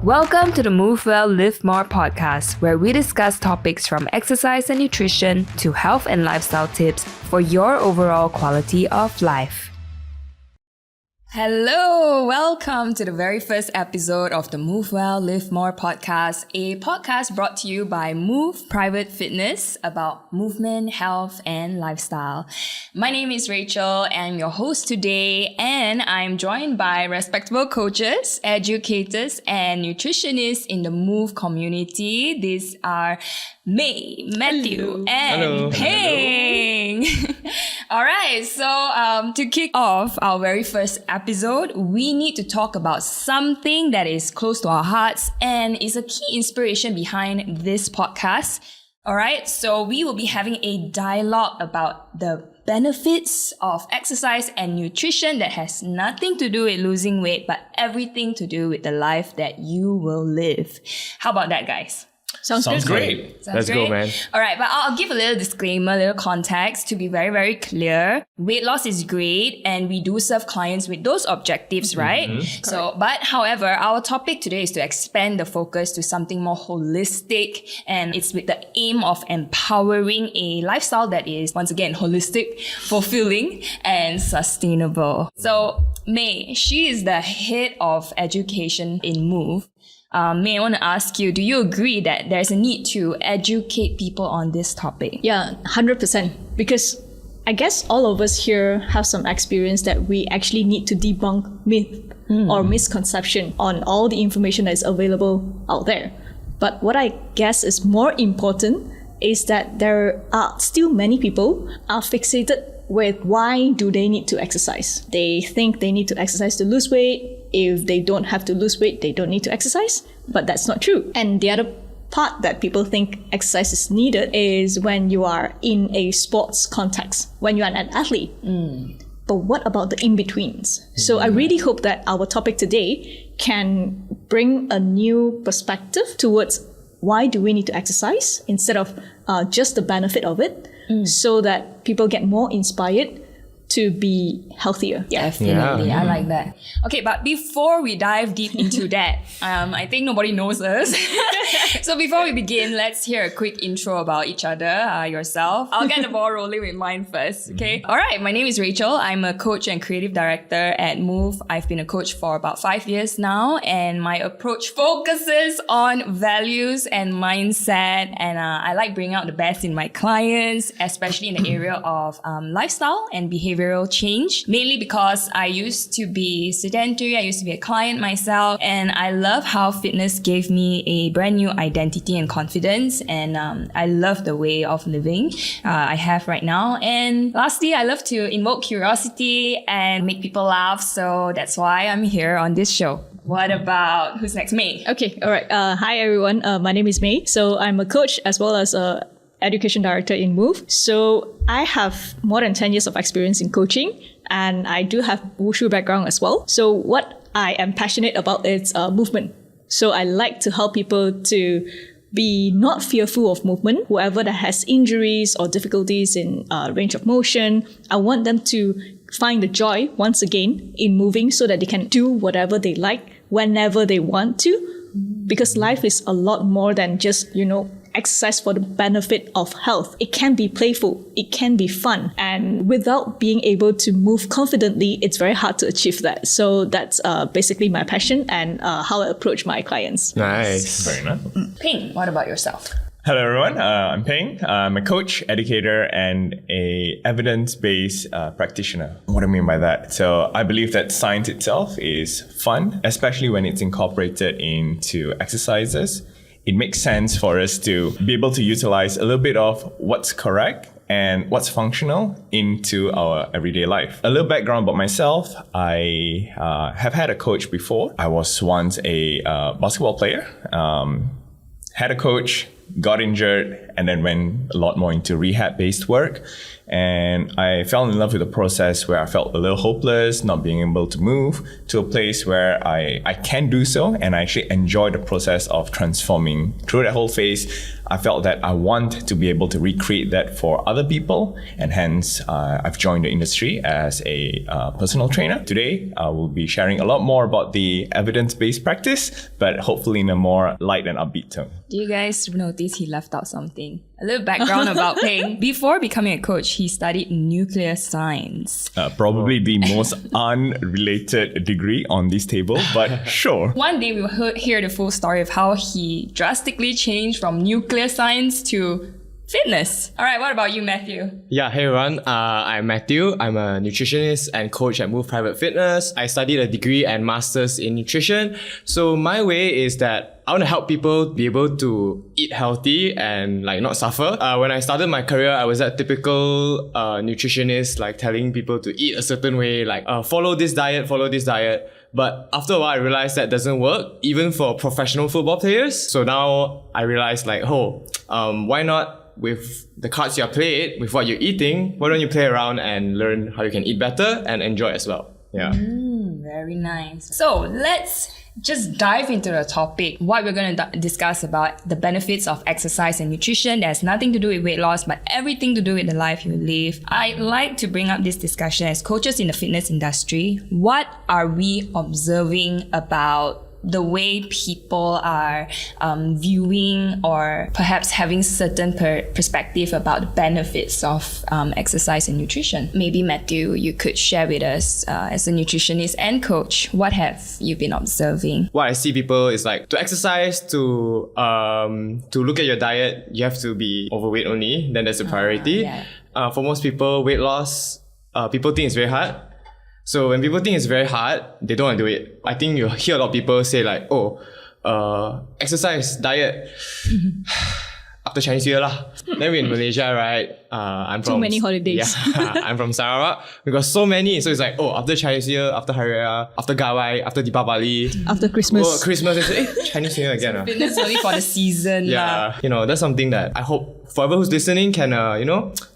Welcome to the Move Well, Live More podcast, where we discuss topics from exercise and nutrition to health and lifestyle tips for your overall quality of life. Hello, welcome to the very first episode of the Move Well, Live More podcast, a podcast brought to you by Move Private Fitness about movement, health, and lifestyle. My name is Rachel, I'm your host today, and I'm joined by respectable coaches, educators, and nutritionists in the Move community. These are May, Matthew, and Ping. All right, so to kick off our very first episode, we need to talk about something that is close to our hearts and is a key inspiration behind this podcast. All right, so we will be having a dialogue about the benefits of exercise and nutrition that has nothing to do with losing weight, but everything to do with the life that you will live. How about that, guys? Sounds great. Let's go, man. All right, but I'll give a little disclaimer, a little context to be very, very clear. Weight loss is great and we do serve clients with those objectives, right? Mm-hmm. So, but however, our topic today is to expand the focus to something more holistic, and it's with the aim of empowering a lifestyle that is, once again, holistic, fulfilling, and sustainable. So, May, she is the head of education in Move. May, I want to ask you, do you agree that there's a need to educate people on this topic? Yeah, 100%. Because I guess all of us here have some experience that we actually need to debunk myth or misconception on all the information that is available out there. But what I guess is more important is that there are still many people are fixated with why do they need to exercise. They think they need to exercise to lose weight. If they don't have to lose weight, they don't need to exercise. But that's not true. And the other part that people think exercise is needed is when you are in a sports context, when you are an athlete. But what about the in-betweens? So I really hope that our topic today can bring a new perspective towards why do we need to exercise instead of just the benefit of it, so that people get more inspired to be healthier. Definitely. I like that. Okay, but before we dive deep into that, I think nobody knows us. So before we begin, let's hear a quick intro about each other, yourself. I'll get the ball rolling with mine first, okay? All right, my name is Rachel. I'm a coach and creative director at Move. I've been a coach for about 5 years now, and my approach focuses on values and mindset, and I like bringing out the best in my clients, especially in the area of lifestyle and behavioral change, mainly because I used to be sedentary, I used to be a client myself, and I love how fitness gave me a brand new identity and confidence, and I love the way of living I have right now. And lastly, I love to invoke curiosity and make people laugh, so that's why I'm here on this show. What about, who's next? May? Okay, all right. Hi everyone, my name is May. So I'm a coach as well as a education director in Move. So I have more than 10 years of experience in coaching, and I do have wushu background as well. So what I am passionate about is movement. So I like to help people to be not fearful of movement. Whoever that has injuries or difficulties in range of motion, I want them to find the joy once again in moving so that they can do whatever they like whenever they want to. Because life is a lot more than just, exercise for the benefit of health. It can be playful, it can be fun, and without being able to move confidently, it's very hard to achieve that. So that's basically my passion and how I approach my clients. Nice. Very nice. Ping, what about yourself? Hello everyone, I'm Ping. I'm a coach, educator, and a evidence-based practitioner. What do I mean by that? So I believe that science itself is fun, especially when it's incorporated into exercises. It makes sense for us to be able to utilize a little bit of what's correct and what's functional into our everyday life. A little background about myself. I have had a coach before. I was once a basketball player. Had a coach, got injured, and then went a lot more into rehab-based work. And I fell in love with the process where I felt a little hopeless, not being able to move, to a place where I can do so, and I actually enjoy the process of transforming. Through that whole phase, I felt that I want to be able to recreate that for other people, and hence I've joined the industry as a personal trainer. Today, I will be sharing a lot more about the evidence-based practice, but hopefully in a more light and upbeat tone. Do you guys notice he left out something? A little background about Peng. Before becoming a coach, he studied nuclear science. Probably the most unrelated degree on this table, but sure. One day we will hear the full story of how he drastically changed from nuclear science to fitness. All right, what about you, Matthew? Yeah, hey everyone. I'm Matthew. I'm a nutritionist and coach at Move Private Fitness. I studied a degree and master's in nutrition. So my way is that I want to help people be able to eat healthy and like not suffer. When I started my career, I was that typical nutritionist, like telling people to eat a certain way, like follow this diet. But after a while, I realized that doesn't work, even for professional football players. So now I realized like, why not with the cards you're played, with what you're eating, why don't you play around and learn how you can eat better and enjoy as well? Yeah. Very nice. So let's just dive into the topic. What we're going to discuss about the benefits of exercise and nutrition. That has nothing to do with weight loss, but everything to do with the life you live. I like to bring up this discussion as coaches in the fitness industry. What are we observing about the way people are viewing or perhaps having certain perspective about the benefits of exercise and nutrition? Maybe Matthew, you could share with us as a nutritionist and coach, what have you been observing? What I see people is like to exercise, to look at your diet, you have to be overweight only, then that's a priority. For most people, weight loss, people think it's very hard. So when people think it's very hard, they don't want to do it. I think you hear a lot of people say like, exercise, diet, after Chinese New Year lah. Then we're in Malaysia, right? I'm from... Too many holidays. Yeah, I'm from Sarawak. We got so many. So it's like, after Chinese New Year, after Hari Raya, after Gawai, after Deepavali. After Christmas. Christmas. It's Chinese New Year again. Fitness only for the season. Yeah. That's something that I hope whoever who's listening can,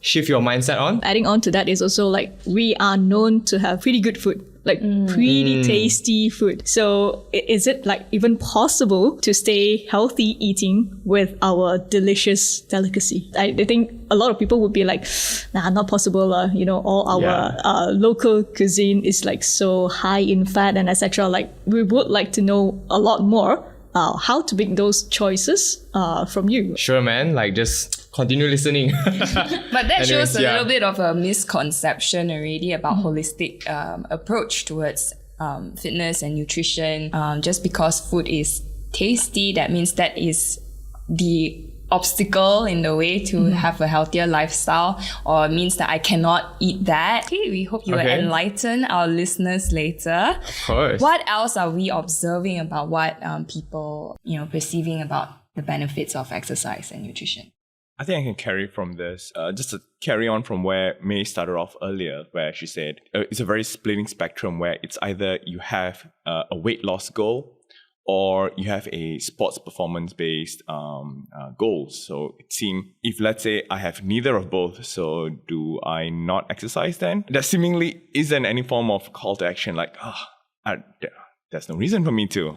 shift your mindset on. Adding on to that is also like we are known to have pretty good food. Like pretty tasty food. So is it like even possible to stay healthy eating with our delicious delicacy? I think a lot of people would be like, nah, not possible. All our local cuisine is like so high in fat and etc. Like we would like to know a lot more how to make those choices from you. Sure, man. Like just continue listening. But that shows a little bit of a misconception already about holistic approach towards fitness and nutrition. Just because food is tasty, that means that is the obstacle in the way to have a healthier lifestyle, or means that I cannot eat that. Okay, we hope you will enlighten our listeners later. Of course. What else are we observing about what people perceiving about the benefits of exercise and nutrition? I think I can carry from this, just to carry on from where May started off earlier, where she said it's a very splitting spectrum where it's either you have a weight loss goal or you have a sports performance-based goals. So it seems, if let's say I have neither of both, so do I not exercise then? That seemingly isn't any form of call to action, like, there's no reason for me to.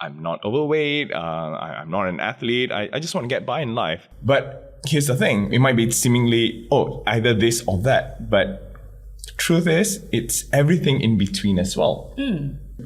I'm not overweight, I'm not an athlete, I just want to get by in life. But here's the thing, it might be seemingly, either this or that, but the truth is, it's everything in between as well.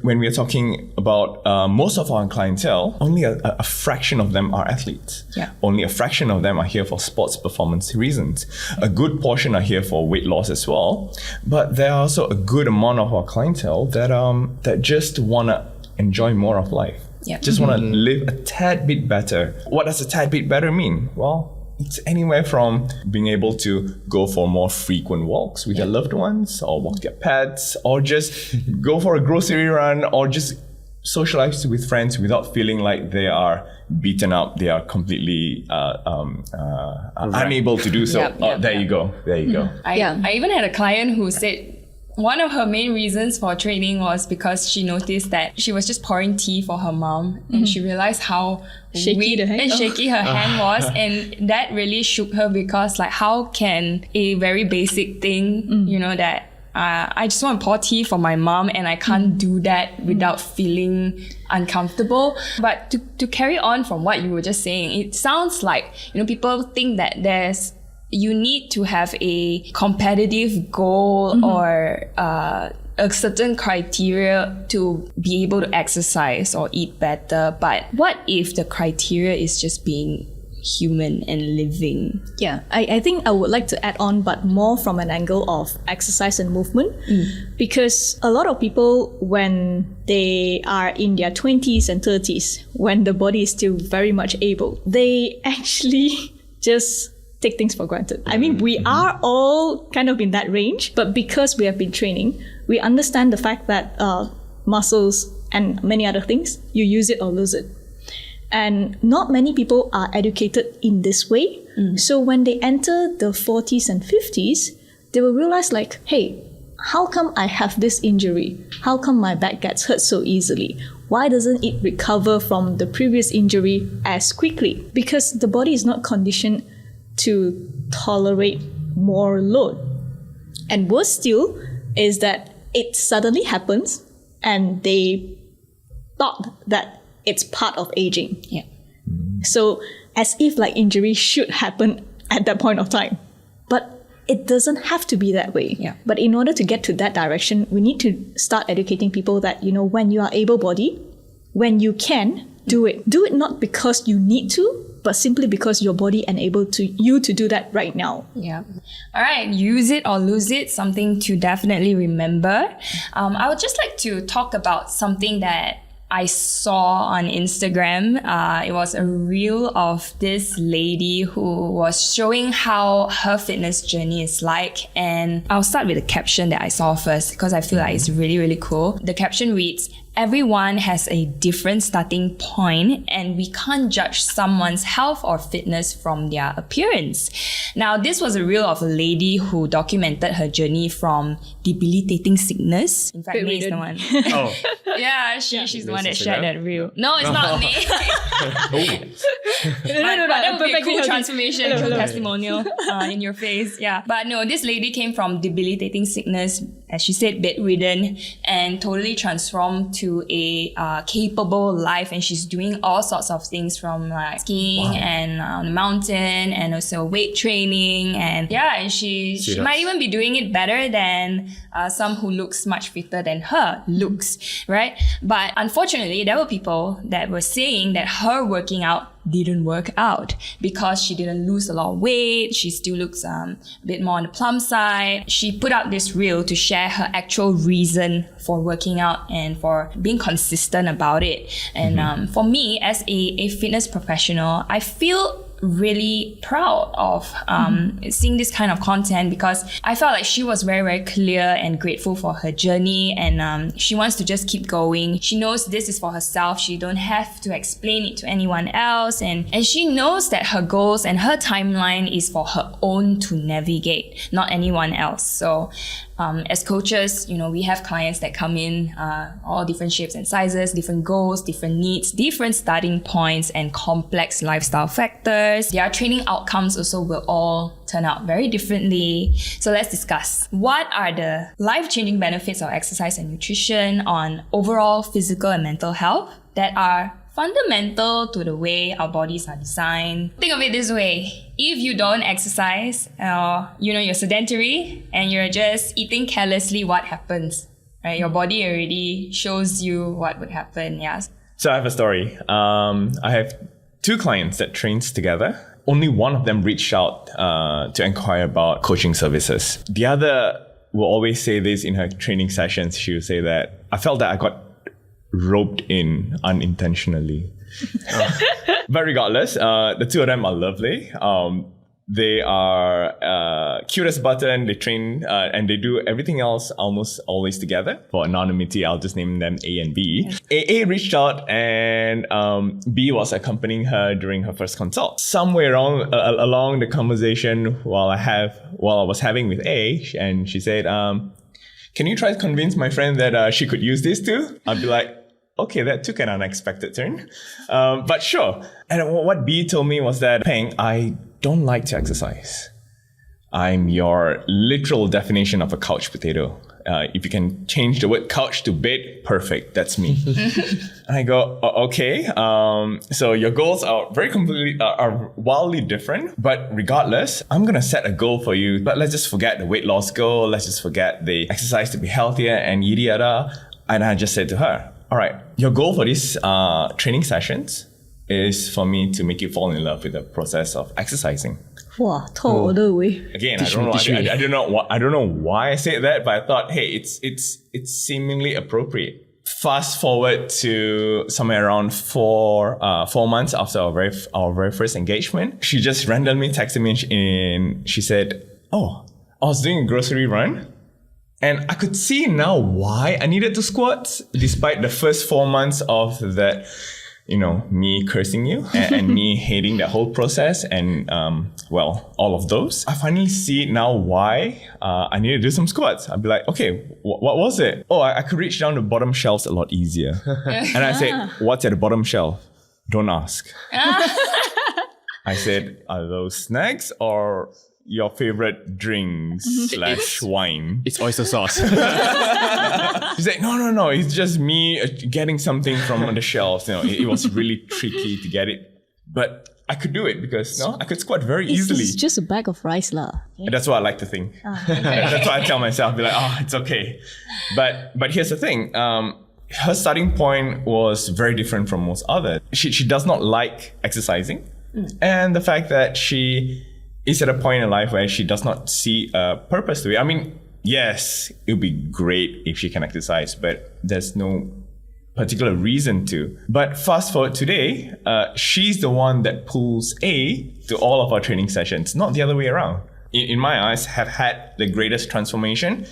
When we are talking about most of our clientele, only a fraction of them are athletes. Yeah. Only a fraction of them are here for sports performance reasons. A good portion are here for weight loss as well. But there are also a good amount of our clientele that just want to enjoy more of life. Yep. Just want to live a tad bit better. What does a tad bit better mean? Well, it's anywhere from being able to go for more frequent walks with your loved ones, or walk your pets, or just go for a grocery run, or just socialize with friends without feeling like they are beaten up, they are completely unable to do so. Yep. There you go. I even had a client who said one of her main reasons for training was because she noticed that she was just pouring tea for her mom, and she realized how Shaky weak the hand. and shaky her hand was, and that really shook her, because like, how can a very basic thing, you know, that I just want to pour tea for my mom and I can't do that without feeling uncomfortable. But to carry on from what you were just saying, it sounds like, you know, people think that you need to have a competitive goal or a certain criteria to be able to exercise or eat better. But what if the criteria is just being human and living? Yeah, I think I would like to add on, but more from an angle of exercise and movement. Because a lot of people, when they are in their 20s and 30s, when the body is still very much able, they actually just take things for granted. I mean, we are all kind of in that range, but because we have been training, we understand the fact that muscles and many other things, you use it or lose it. And not many people are educated in this way. So when they enter the 40s and 50s, they will realize like, hey, how come I have this injury? How come my back gets hurt so easily? Why doesn't it recover from the previous injury as quickly? Because the body is not conditioned to tolerate more load. And worse still is that it suddenly happens and they thought that it's part of aging. Yeah. So as if like injury should happen at that point of time. But it doesn't have to be that way. Yeah. But in order to get to that direction, we need to start educating people that, you know, when you are able-bodied, when you can, do it. Do it not because you need to, but simply because your body enabled you to do that right now. Yeah. All right. Use it or lose it. Something to definitely remember. I would just like to talk about something that I saw on Instagram. It was a reel of this lady who was showing how her fitness journey is like. And I'll start with the caption that I saw first, because I feel like it's really, really cool. The caption reads, "Everyone has a different starting point, and we can't judge someone's health or fitness from their appearance." Now, this was a reel of a lady who documented her journey from debilitating sickness. In fact, May is the one. Oh. Yeah, she's the one that Instagram? shared that reel. No, it's not May. No, That would be a perfectly cool healthy. transformation, cool testimonial in your face. Yeah. But no, this lady came from debilitating sickness, as she said, bedridden, and totally transformed to a capable life. And she's doing all sorts of things, from like skiing and on the mountain, and also weight training. And yeah, and she might even be doing it better than some who looks much fitter than her looks, right? But unfortunately, there were people that were saying that her working out didn't work out because she didn't lose a lot of weight. She still looks a bit more on the plump side. She put out this reel to share her actual reason for working out and for being consistent about it. And for me, as a fitness professional, I feel really proud of seeing this kind of content, because I felt like she was very, very clear and grateful for her journey, and she wants to just keep going. She knows this is for herself. She don't have to explain it to anyone else, and she knows that her goals and her timeline is for her own to navigate, not anyone else. So as coaches, you know, we have clients that come in all different shapes and sizes, different goals, different needs, different starting points, and complex lifestyle factors. Their training outcomes also will all turn out very differently. So let's discuss, what are the life-changing benefits of exercise and nutrition on overall physical and mental health that are fundamental to the way our bodies are designed. Think of it this way. If you don't exercise, you're sedentary and you're just eating carelessly, what happens? Right? Your body already shows you what would happen. Yes. So I have a story. I have 2 clients that trains together. Only one of them reached out to inquire about coaching services. The other will always say this in her training sessions. She will say that, I felt that I got roped in unintentionally. But regardless, the 2 of them are lovely. They are cute as a button. They train and they do everything else almost always together. For anonymity, I'll just name them A and B. A reached out and B was accompanying her during her first consult. Somewhere along the conversation while I was having with A, and she said, can you try to convince my friend that she could use this too? I'd be like, okay, that took an unexpected turn. But sure. And what B told me was that, Peng, I don't like to exercise. I'm your literal definition of a couch potato. If you can change the word couch to bed, perfect. That's me. And I go, okay. So your goals are are wildly different. But regardless, I'm going to set a goal for you. But let's just forget the weight loss goal. Let's just forget the exercise to be healthier and yada yada. And I just said to her, all right, your goal for these training sessions is for me to make you fall in love with the process of exercising. Wow, totally. Again, I don't know why I said that, but I thought, hey, it's seemingly appropriate. Fast forward to somewhere around 4 months after our very first engagement, she just randomly texted me and she said, "Oh, I was doing a grocery run, and I could see now why I needed to squat, despite the first 4 months of that." Me cursing you and me hating the whole process and, all of those. I finally see now why I need to do some squats. I'd be like, okay, what was it? Oh, I could reach down the bottom shelves a lot easier. And I said, what's at the bottom shelf? Don't ask. I said, are those snacks or your favorite drinks / wine? It's oyster sauce. She's like, no, it's just me getting something from the shelves. It was really tricky to get it. But I could do it because I could squat very easily. It's just a bag of rice lah. And that's what I like to think. That's what I tell myself. Be like, it's okay. But here's the thing. Her starting point was very different from most others. She does not like exercising. And the fact that she is at a point in life where she does not see a purpose to it. I mean, yes, it would be great if she can exercise, but there's no particular reason to. But fast forward today, she's the one that pulls A to all of our training sessions, not the other way around. In my eyes, have had the greatest transformation,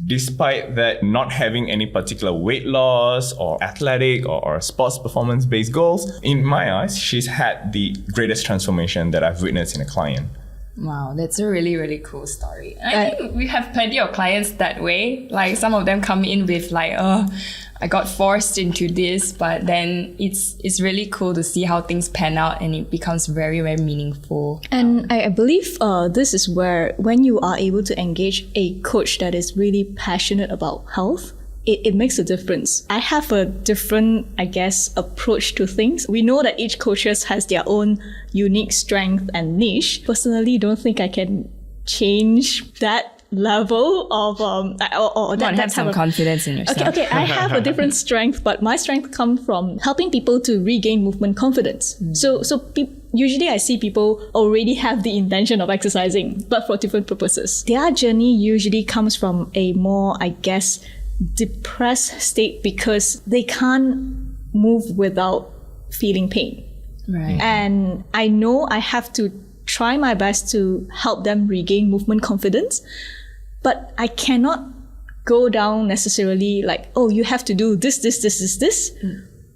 despite that not having any particular weight loss or athletic or sports performance-based goals. In my eyes, she's had the greatest transformation that I've witnessed in a client. Wow, that's a really, really cool story. I think we have plenty of clients that way. Like some of them come in with like, I got forced into this, but then it's really cool to see how things pan out and it becomes very, very meaningful. And I believe this is where when you are able to engage a coach that is really passionate about health, it makes a difference. I have a different, approach to things. We know that each coach has their own unique strength and niche. Personally, don't think I can change that level of have some confidence in yourself. Okay, I have a different strength, but my strength comes from helping people to regain movement confidence. Usually I see people already have the intention of exercising, but for different purposes. Their journey usually comes from a more, depressed state because they can't move without feeling pain. Right. And I know I have to try my best to help them regain movement confidence, but I cannot go down necessarily like, oh, you have to do this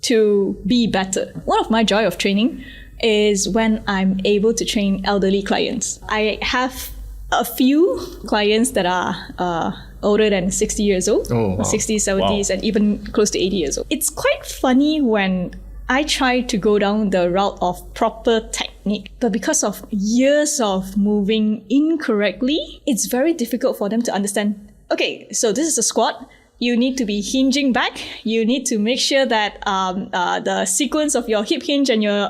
to be better. One of my joy of training is when I'm able to train elderly clients. I have a few clients that are older than 60 years old, 60s, 70s, and even close to 80 years old. It's quite funny when I try to go down the route of proper technique, but because of years of moving incorrectly, it's very difficult for them to understand, okay, so this is a squat. You need to be hinging back. You need to make sure that the sequence of your hip hinge and your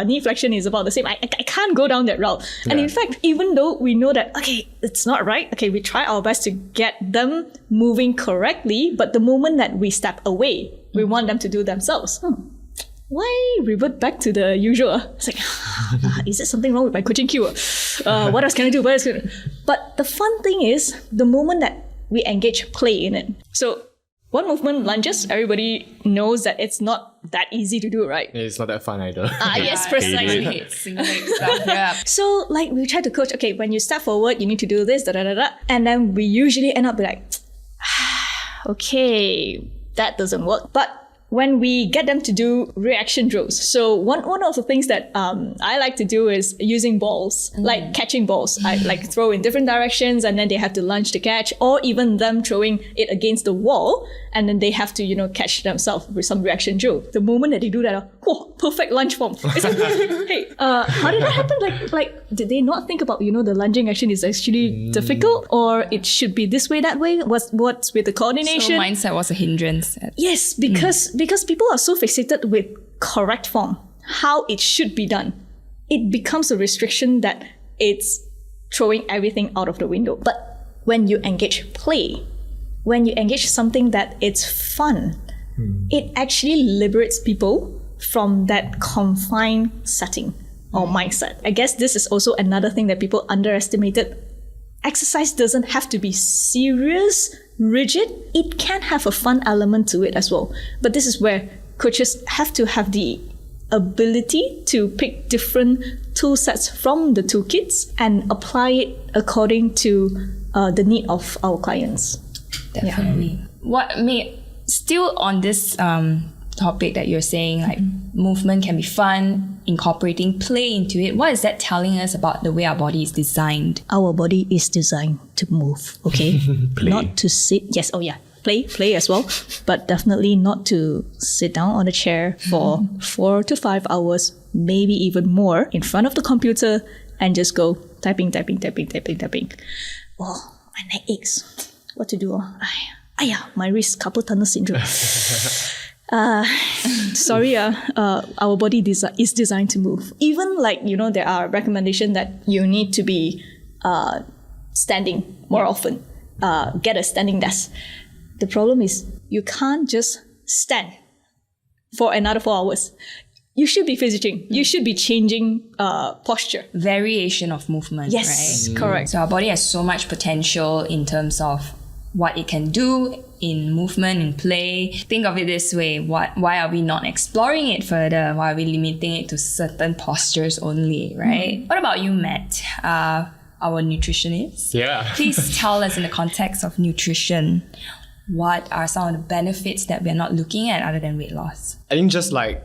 knee flexion is about the same. I can't go down that route. Yeah. And in fact, even though we know that, okay, it's not right. Okay, we try our best to get them moving correctly. But the moment that we step away, we want them to do themselves. Why revert back to the usual? It's like, is there something wrong with my coaching cue? What else can I do? But the fun thing is, the moment that we engage play in it. So one movement, lunges, everybody knows that it's not that easy to do, right? It's not that fun either. Yes, precisely. So like we try to coach, okay, when you step forward, you need to do this, and then we usually end up like, okay, that doesn't work. But when we get them to do reaction drills. So one of the things that I like to do is using balls, like catching balls. I like throw in different directions and then they have to lunge to catch, or even them throwing it against the wall and then they have to, catch themselves with some reaction drill. The moment that they do that, perfect lunge form. It's like, hey, how did that happen? Like, did they not think about, the lunging action is actually difficult, or it should be this way, that way? What's with the coordination? So mindset was a hindrance. Yes, because people are so fixated with correct form, how it should be done. It becomes a restriction that it's throwing everything out of the window. But when you engage play, when you engage something that it's fun, it actually liberates people from that confined setting or mindset. I guess this is also another thing that people underestimated. Exercise doesn't have to be serious, rigid. It can have a fun element to it as well. But this is where coaches have to have the ability to pick different tool sets from the toolkits and apply it according to the need of our clients. Definitely. Still on this topic that you're saying, like movement can be fun, incorporating play into it. What is that telling us about the way our body is designed? Our body is designed to move, okay? Not to sit. Yes, play as well, but definitely not to sit down on a chair for 4 to 5 hours, maybe even more, in front of the computer and just go typing. Oh, my neck aches. What to do? My wrist carpal tunnel syndrome. Sorry, our body is designed to move. Even there are recommendations that you need to be standing more often. Get a standing desk. The problem is you can't just stand for another 4 hours. You should be fidgeting. You should be changing posture. Variation of movement, yes, right? Correct. So our body has so much potential in terms of what it can do in movement, in play. Think of it this way. Why are we not exploring it further? Why are we limiting it to certain postures only, right? What about you, Matt? Our nutritionist. Yeah. Please tell us in the context of nutrition, what are some of the benefits that we're not looking at other than weight loss? I think just like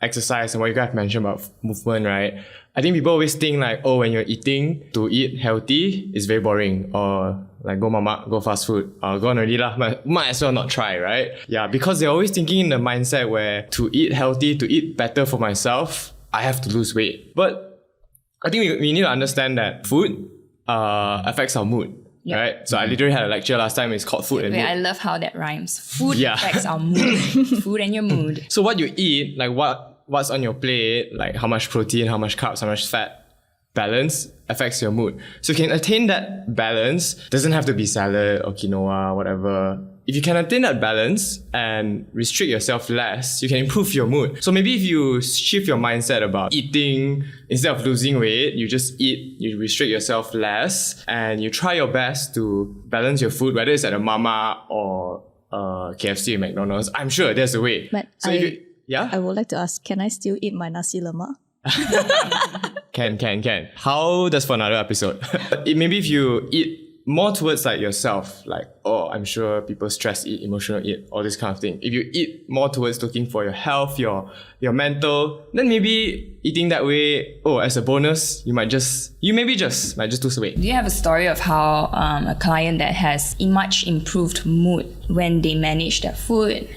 exercise and what you guys mentioned about movement, right? I think people always think like, when you're eating, to eat healthy is very boring, or like go mama, go fast food, go on already lah, might as well not try, right? Yeah, because they're always thinking in the mindset where to eat healthy, to eat better for myself, I have to lose weight. But I think we need to understand that food affects our mood. Yep. Right? So I literally had a lecture last time, it's called Food and Mood. I love how that rhymes. Food Yeah. affects our mood. Food and your mood. So what you eat, like what's on your plate, like how much protein, how much carbs, how much fat, balance affects your mood. So you can attain that balance. Doesn't have to be salad or quinoa, whatever. If you can attain that balance and restrict yourself less, you can improve your mood. So maybe if you shift your mindset about eating, instead of losing weight, you just eat, you restrict yourself less, and you try your best to balance your food, whether it's at a mama or KFC or McDonald's. I'm sure there's a way. But so I would like to ask, can I still eat my nasi lemak? Can. How? That's for another episode. Maybe if you eat more towards like yourself, like, I'm sure people stress eat, emotional eat, all this kind of thing. If you eat more towards looking for your health, your mental, then maybe eating that way, as a bonus, you might just lose weight. Do you have a story of how a client that has much improved mood when they manage their food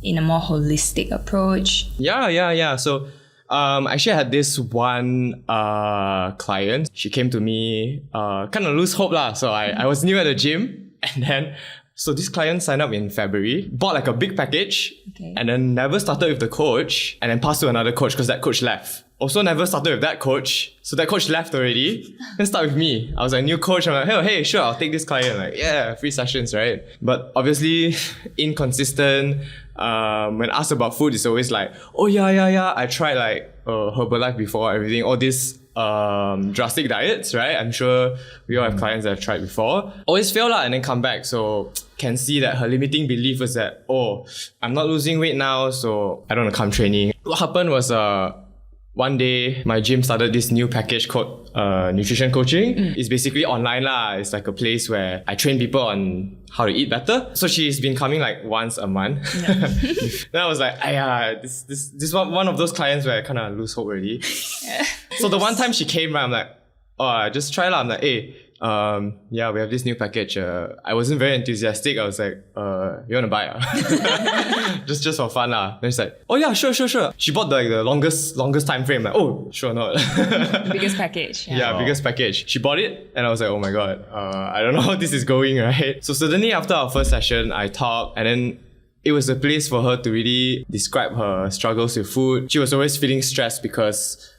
in a more holistic approach? Yeah. So actually I had this one client. She came to me, kind of lose hope lah. So I was new at the gym, and then so this client signed up in February, bought like a big package, and then never started with the coach, and then passed to another coach because that coach left. Also never started with that coach, so that coach left already. Then start with me. I was a new coach. I'm like, hey, sure, I'll take this client. Like, yeah, free sessions, right? But obviously inconsistent. When asked about food, it's always like, yeah, I tried like Herbalife before, everything, all these drastic diets, right? I'm sure we all have clients that have tried before. Always fail and then come back. So can see that her limiting belief was that, I'm not losing weight now, so I don't want to come training. What happened was one day, my gym started this new package called nutrition coaching. It's basically online lah. It's like a place where I train people on how to eat better. So she's been coming like once a month. Then I was like, this one of those clients where I kind of lose hope already. So the one time she came, right, I'm like, I just try lah. I'm like, hey, we have this new package. I wasn't very enthusiastic. I was like, you want to buy? just for fun lah. Then she's like, oh yeah, sure. She bought the longest time frame. Like, oh, sure not. The biggest package. Biggest package. She bought it and I was like, oh my god, I don't know how this is going, right? So suddenly after our first session, I talked and then it was a place for her to really describe her struggles with food. She was always feeling stressed because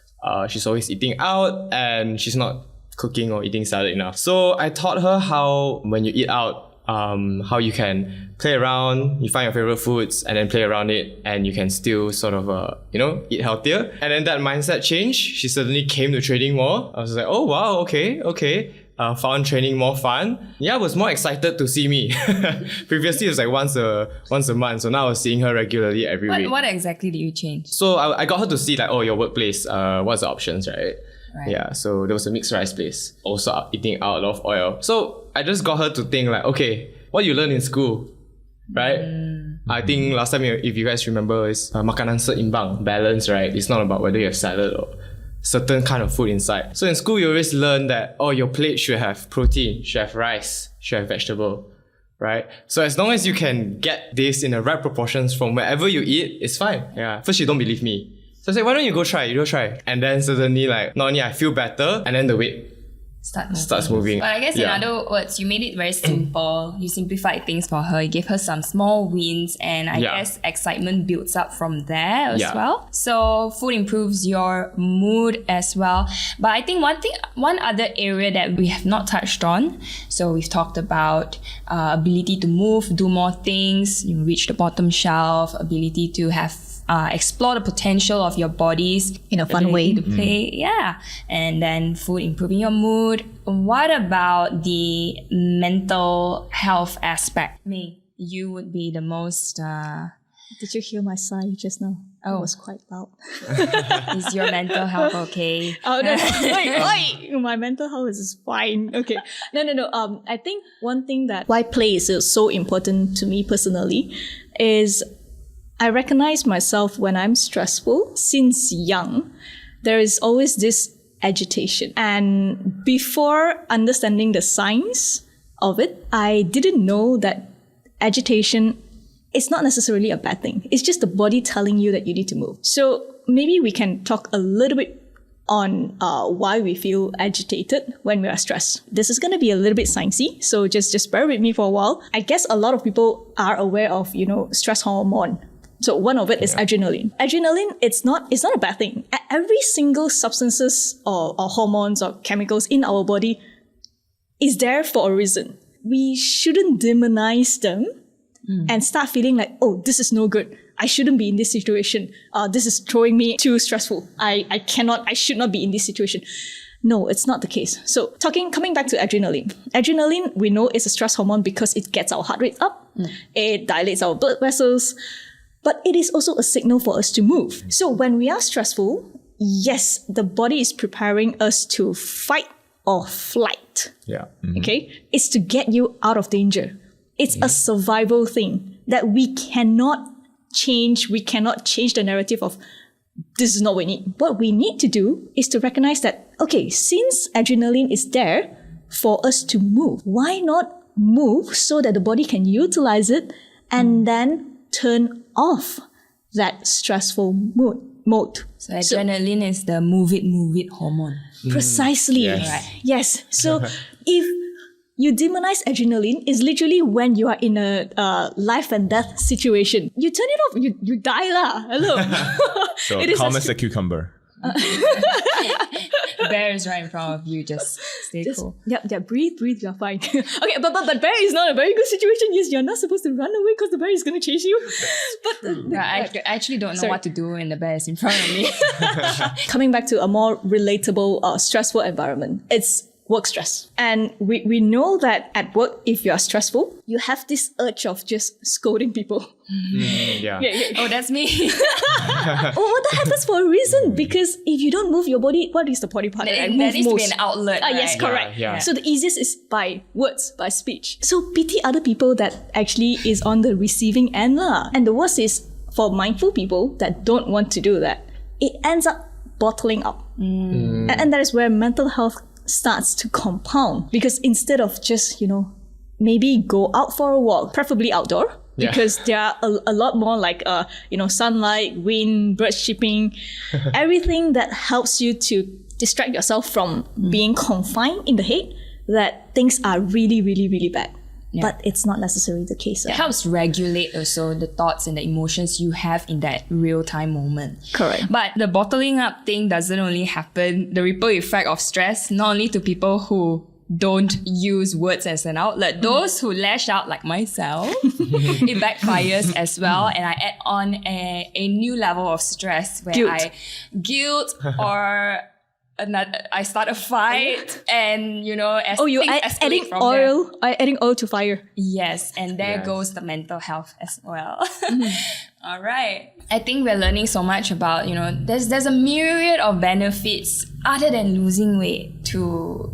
she's always eating out and she's not cooking or eating salad enough. So I taught her how when you eat out, how you can play around, you find your favorite foods and then play around it and you can still sort of, eat healthier. And then that mindset changed. She suddenly came to training more. I was like, oh wow, okay. Found training more fun. Yeah, I was more excited to see me. Previously, it was like once a month. So now I was seeing her regularly every week. What exactly did you change? So I got her to see like, your workplace, what's the options, right? Right. Yeah, so there was a mixed rice place, also eating out a lot of oil. So I just got her to think like, okay, what you learn in school, right? I think last time, if you guys remember, is makanan seimbang, balance, right? It's not about whether you have salad or certain kind of food inside. So in school, you always learn that, your plate should have protein, should have rice, should have vegetable, right? So as long as you can get this in the right proportions from wherever you eat, it's fine. Yeah. First, you don't believe me. So I said, why don't you go try? And then suddenly, like, not only I feel better, and then the weight starts moving. But I guess in other words, you made it very simple. You simplified things for her. You gave her some small wins, and I guess excitement builds up from there as well. So food improves your mood as well. But I think one other area that we have not touched on. So we've talked about ability to move, do more things, you reach the bottom shelf, ability to have explore the potential of your bodies in a fun way to play, and then food improving your mood. What about the mental health aspect? Me, you would be the most. Did you hear my sigh just now? Oh, it was quite loud. Is your mental health okay? Oh no! Wait, my mental health is fine. Okay, no. I think one thing that why play is so important to me personally is, I recognize myself when I'm stressful. Since young, there is always this agitation. And before understanding the science of it, I didn't know that agitation is not necessarily a bad thing. It's just the body telling you that you need to move. So maybe we can talk a little bit on why we feel agitated when we are stressed. This is going to be a little bit sciencey, so just bear with me for a while. I guess a lot of people are aware of, stress hormone. So one of it is adrenaline. Adrenaline, it's not a bad thing. Every single substances or hormones or chemicals in our body is there for a reason. We shouldn't demonize them and start feeling like, oh, this is no good. I shouldn't be in this situation. This is throwing me too stressful. I should not be in this situation. No, it's not the case. So coming back to adrenaline. Adrenaline, we know, is a stress hormone because it gets our heart rate up. It dilates our blood vessels. But it is also a signal for us to move. So when we are stressful, yes, the body is preparing us to fight or flight. Yeah. Okay? It's to get you out of danger. It's a survival thing that we cannot change. We cannot change the narrative of this is not what we need. What we need to do is to recognize that, okay, since adrenaline is there for us to move, why not move so that the body can utilize it and then turn off that stressful mode. So adrenaline is the move it hormone. Precisely. Yes. So if you demonize adrenaline, is literally when you are in a life and death situation. You turn it off, you die lah. Hello. So calm as a cucumber. Bear is right in front of you. Just stay cool. Yeah. Breathe. You're fine. Okay, but bear is not a very good situation. Yes, you're not supposed to run away because the bear is going to chase you. But I actually don't know what to do when the bear is in front of me. Coming back to a more relatable, stressful environment, it's work stress. And we know that at work, if you are stressful, you have this urge of just scolding people. Yeah. Oh, that's me. Oh, that happens for a reason. Because if you don't move your body, what is the body part that I There move needs to be most? an outlet. Yes, right? correct. Yeah. So the easiest is by words, by speech. So pity other people that actually is on the receiving end lah. And the worst is for mindful people that don't want to do that, it ends up bottling up. And that is where mental health starts to compound. Because instead of just, maybe go out for a walk, preferably outdoor, because there are a lot more like, sunlight, wind, birds chirping, everything that helps you to distract yourself from being confined in the head that things are really, really, really bad. Yeah. But it's not necessarily the case. It helps regulate also the thoughts and the emotions you have in that real-time moment. Correct. But the bottling up thing doesn't only happen, the ripple effect of stress, not only to people who don't use words as an outlet. Those who lash out like myself, it backfires as well. And I add on a new level of stress where guilt or I start a fight and, as you're things escalate from there. adding oil to fire. Yes, and there goes the mental health as well. All right. I think we're learning so much about, there's a myriad of benefits other than losing weight to,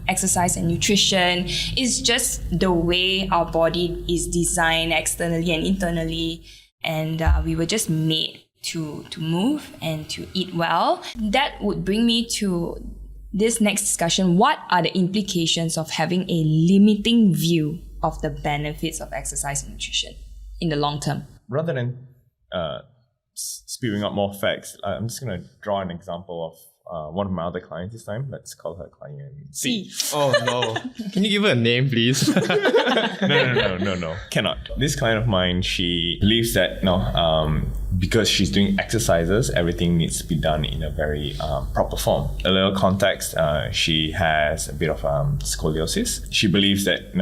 exercise and nutrition. It's just the way our body is designed externally and internally. And we were just made to move and to eat well. That would bring me to this next discussion. What are the implications of having a limiting view of the benefits of exercise and nutrition in the long term? Rather than spewing out more facts, I'm just going to draw an example of one of my other clients this time. Let's call her client C. Oh no. Can you give her a name, please? No. Cannot. This client of mine, she believes that because she's doing exercises, everything needs to be done in a very proper form. A little context, she has a bit of scoliosis. She believes that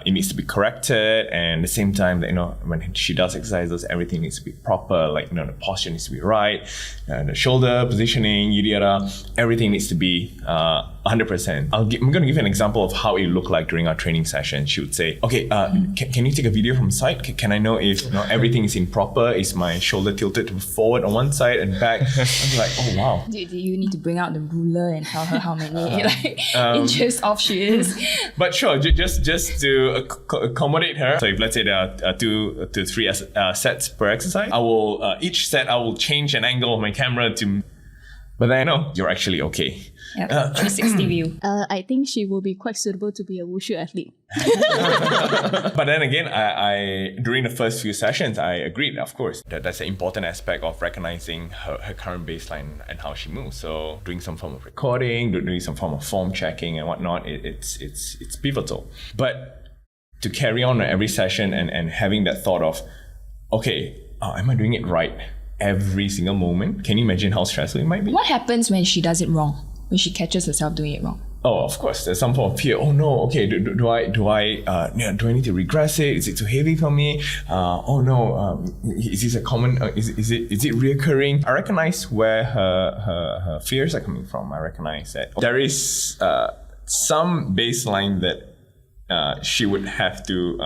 it needs to be corrected, and at the same time that when she does exercises, everything needs to be proper. Like the posture needs to be right, the shoulder positioning, yada. Everything needs to be 100%. I'm going to give you an example of how it looked like during our training session. She would say, okay, can you take a video from the side? Can I know if everything is in proper? Is my shoulder tilted forward on one side and back? I was like, oh wow. Do you need to bring out the ruler and tell her how many inches off she is? But sure, just to accommodate her. So if let's say there are 2 to 3 sets per exercise, I will each set I will change an angle of my camera to. But then I know you're actually okay. Yep. 360 view. I think she will be quite suitable to be a wushu athlete. But then again, I during the first few sessions, I agreed, of course, that's an important aspect of recognizing her current baseline and how she moves. So doing some form of recording, doing some form of form checking and whatnot, it's pivotal. But to carry on every session and having that thought of, okay, am I doing it right every single moment? Can you imagine how stressful it might be? What happens when she does it wrong? When she catches herself doing it wrong? Oh, of course, there's some form of fear. Oh no, okay, do I need to regress it? Is it too heavy for me? Oh no, is this a common? Is it reoccurring? I recognize where her fears are coming from. I recognize that there is some baseline that she would have to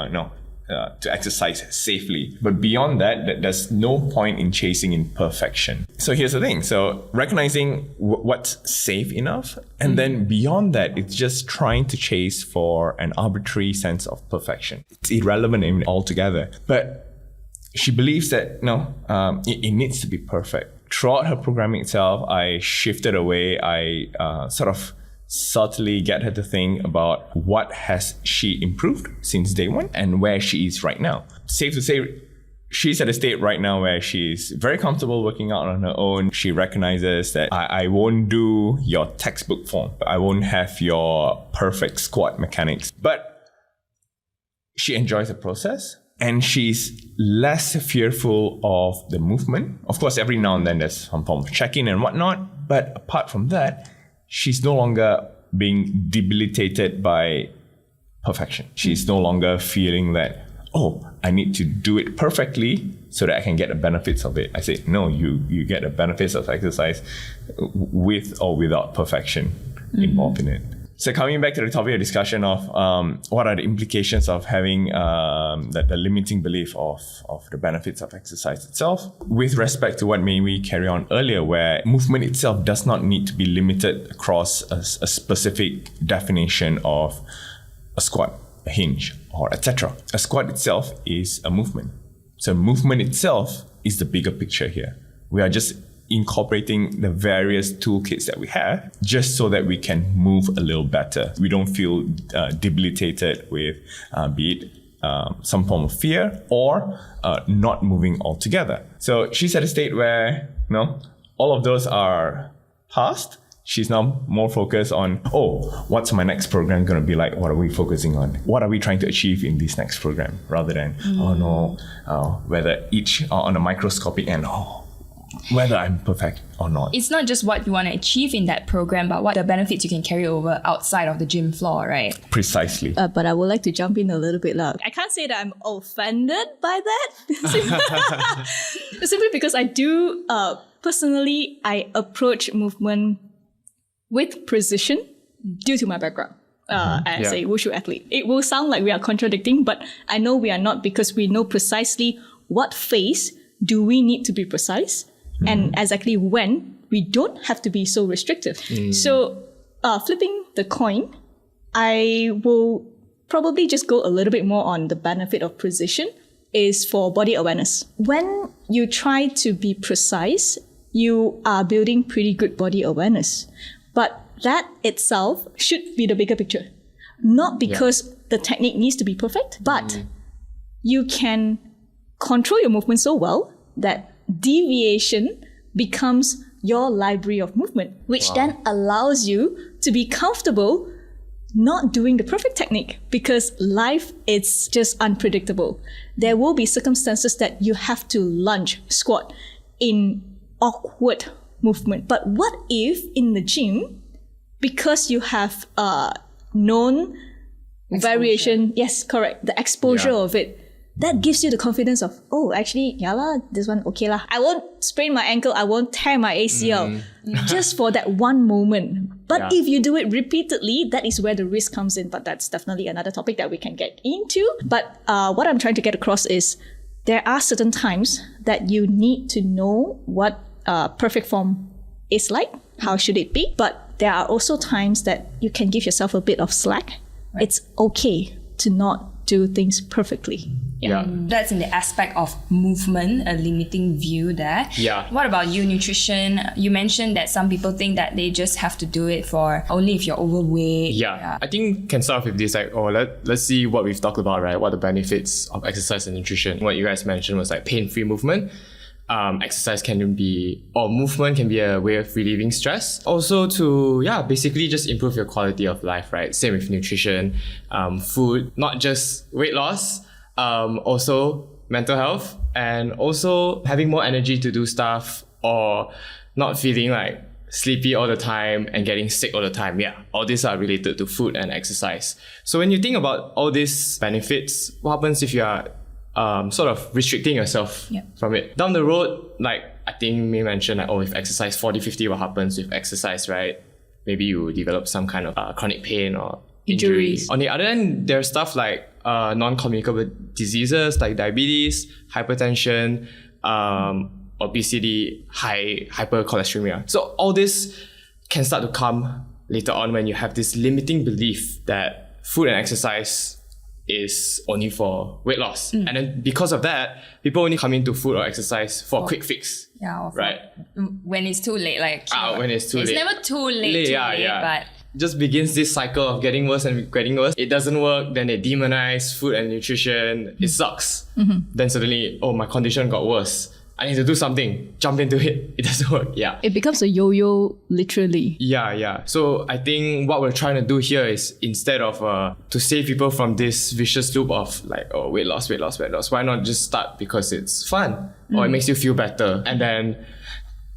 exercise safely. But beyond that, there's no point in chasing in perfection. So here's the thing. So recognizing what's safe enough. And then beyond that, it's just trying to chase for an arbitrary sense of perfection. It's irrelevant altogether. But she believes that, it needs to be perfect. Throughout her programming itself, I shifted away. I sort of subtly get her to think about what has she improved since day one and where she is right now. Safe to say, she's at a state right now where she's very comfortable working out on her own. She recognizes that I won't do your textbook form. I won't have your perfect squat mechanics. But she enjoys the process and she's less fearful of the movement. Of course, every now and then there's some form of check-in and whatnot. But apart from that, she's no longer being debilitated by perfection. She's no longer feeling that, I need to do it perfectly so that I can get the benefits of it. I say, no, you get the benefits of exercise with or without perfection involved in it. So coming back to the topic of discussion of what are the implications of having the limiting belief of the benefits of exercise itself, with respect to what we carry on earlier, where movement itself does not need to be limited across a specific definition of a squat, a hinge, or etc. A squat itself is a movement. So movement itself is the bigger picture here. We are just incorporating the various toolkits that we have just so that we can move a little better. We don't feel debilitated with be it some form of fear or not moving altogether. So she's at a state where all of those are past. She's now more focused on, what's my next program going to be like? What are we focusing on? What are we trying to achieve in this next program? Rather than, whether each are on a microscopic end, whether I'm perfect or not. It's not just what you want to achieve in that program, but what the benefits you can carry over outside of the gym floor, right? Precisely. But I would like to jump in a little bit. I can't say that I'm offended by that. Simply because I do, personally, I approach movement with precision due to my background as a wushu athlete. It will sound like we are contradicting, but I know we are not, because we know precisely what phase do we need to be precise and exactly when we don't have to be so restrictive. So flipping the coin, I will probably just go a little bit more on the benefit of precision is for body awareness. When you try to be precise, you are building pretty good body awareness. But that itself should be the bigger picture. Not because the technique needs to be perfect, but you can control your movement so well that deviation becomes your library of movement, which then allows you to be comfortable not doing the perfect technique, because life is just unpredictable. There will be circumstances that you have to lunge, squat in awkward movement. But what if in the gym, because you have known variation, yes, correct, the exposure of it, that gives you the confidence of, this one okay lah. I won't sprain my ankle, I won't tear my ACL just for that one moment. But if you do it repeatedly, that is where the risk comes in. But that's definitely another topic that we can get into. But what I'm trying to get across is there are certain times that you need to know what perfect form is like, how should it be. But there are also times that you can give yourself a bit of slack. Right. It's okay to not do things perfectly. That's in the aspect of movement, a limiting view there. What about you, nutrition? You mentioned that some people think that they just have to do it for only if you're overweight. I think can start off with this, let's see what we've talked about, right? What are the benefits of exercise and nutrition? What you guys mentioned was like pain-free movement. Exercise movement can be a way of relieving stress. Also to, basically just improve your quality of life, right? Same with nutrition, food, not just weight loss, also mental health, and also having more energy to do stuff, or not feeling like sleepy all the time and getting sick all the time. All these are related to food and exercise. So when you think about all these benefits, what happens if you are sort of restricting yourself from it? Down the road, like I think me mentioned, if exercise 40-50, what happens with exercise, right? Maybe you develop some kind of chronic pain or injuries. On the other end, there's stuff like non-communicable diseases like diabetes, hypertension, obesity, hypercholesteremia. So all this can start to come later on when you have this limiting belief that food and exercise is only for weight loss. And then because of that, people only come into food or exercise for a quick fix. Right? When it's too late. When it's too late. It's never too late, but just begins this cycle of getting worse and getting worse. It doesn't work, then they demonize food and nutrition. It sucks. Then suddenly, my condition got worse. I need to do something. Jump into it. It doesn't work. It becomes a yo-yo, literally. So I think what we're trying to do here is, instead of to save people from this vicious loop of like, weight loss, why not just start because it's fun or it makes you feel better, and then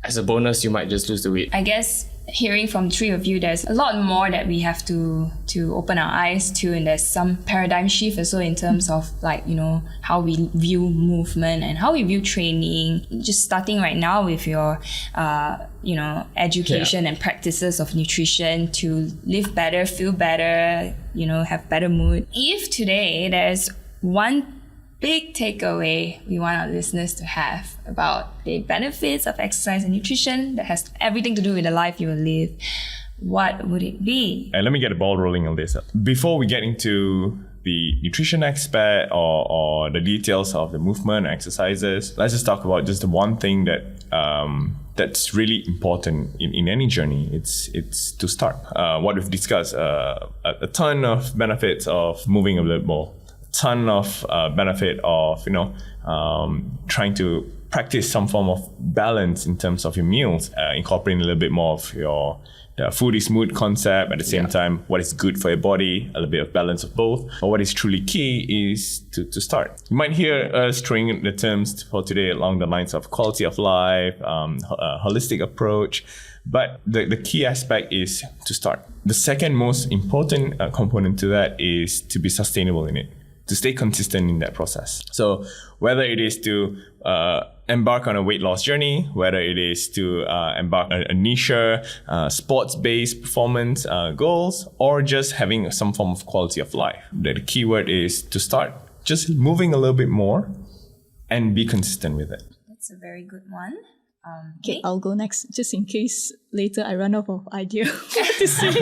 as a bonus, you might just lose the weight. I guess hearing from three of you, there's a lot more that we have to open our eyes to, and there's some paradigm shift also in terms of how we view movement and how we view training. Just starting right now with your education and practices of nutrition to live better, feel better, have better mood. If today there's one big takeaway we want our listeners to have about the benefits of exercise and nutrition that has everything to do with the life you will live, what would it be? And let me get the ball rolling on this. Before we get into the nutrition aspect or the details of the movement exercises, let's just talk about just the one thing that that's really important in any journey. It's to start. What we've discussed, a ton of benefits of moving a little more. Ton of benefit of trying to practice some form of balance in terms of your meals, incorporating a little bit more of your food is mood concept at the same time, what is good for your body, a little bit of balance of both. But what is truly key is to start. You might hear us throwing the terms for today along the lines of quality of life, holistic approach, but the key aspect is to start. The second most important component to that is to be sustainable in it, to stay consistent in that process. So whether it is to embark on a weight loss journey, whether it is to embark on a niche, sports-based performance goals, or just having some form of quality of life, the key word is to start just moving a little bit more and be consistent with it. That's a very good one. Okay, I'll go next just in case later I run out of idea what to say.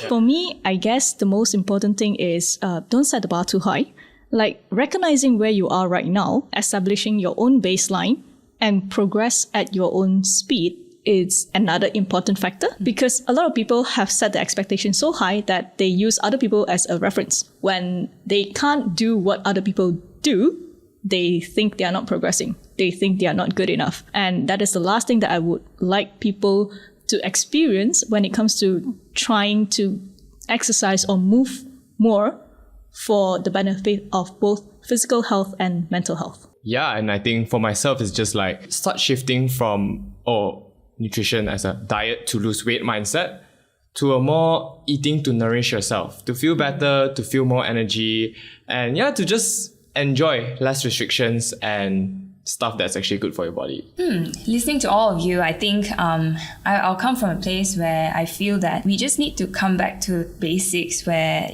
For me, I guess the most important thing is don't set the bar too high. Like recognizing where you are right now, establishing your own baseline and progress at your own speed is another important factor, because a lot of people have set the expectation so high that they use other people as a reference. When they can't do what other people do, they think they are not progressing. They think they are not good enough. And that is the last thing that I would like people to experience when it comes to trying to exercise or move more for the benefit of both physical health and mental health. Yeah, and I think for myself, it's just like start shifting from, nutrition as a diet to lose weight mindset to a more eating to nourish yourself, to feel better, to feel more energy, and to just enjoy less restrictions and stuff that's actually good for your body. Listening to all of you, I think I'll come from a place where I feel that we just need to come back to basics, where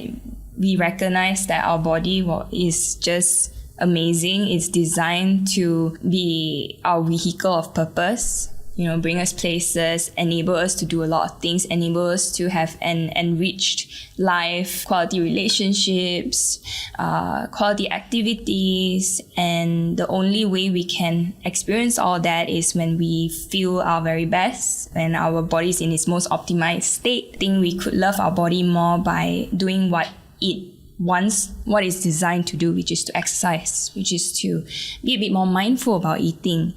we recognize that our body is just amazing. It's designed to be our vehicle of purpose, bring us places, enable us to do a lot of things, enable us to have an enriched life, quality relationships, quality activities. And the only way we can experience all that is when we feel our very best, when our body is in its most optimized state. I think we could love our body more by doing what it wants, what it's designed to do, which is to exercise, which is to be a bit more mindful about eating,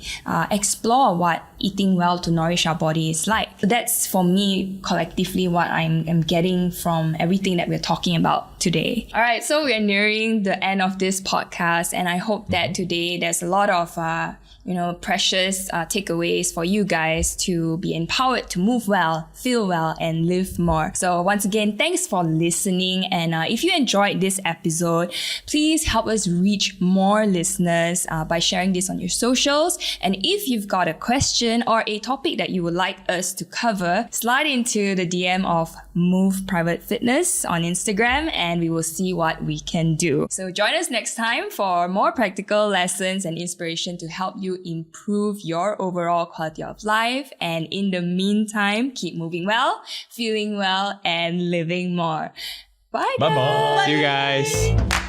explore what eating well to nourish our body is like. That's for me collectively what I'm getting from everything that we're talking about today. All right, so we're nearing the end of this podcast, and I hope that today there's a lot of precious takeaways for you guys to be empowered to move well, feel well, and live more. So once again, thanks for listening. And if you enjoyed this episode, please help us reach more listeners by sharing this on your socials. And if you've got a question or a topic that you would like us to cover, slide into the DM of Move Private Fitness on Instagram, and we will see what we can do. So join us next time for more practical lessons and inspiration to help you improve your overall quality of life. And in the meantime, keep moving well, feeling well, and living more. Bye, guys. Bye-bye. See you guys.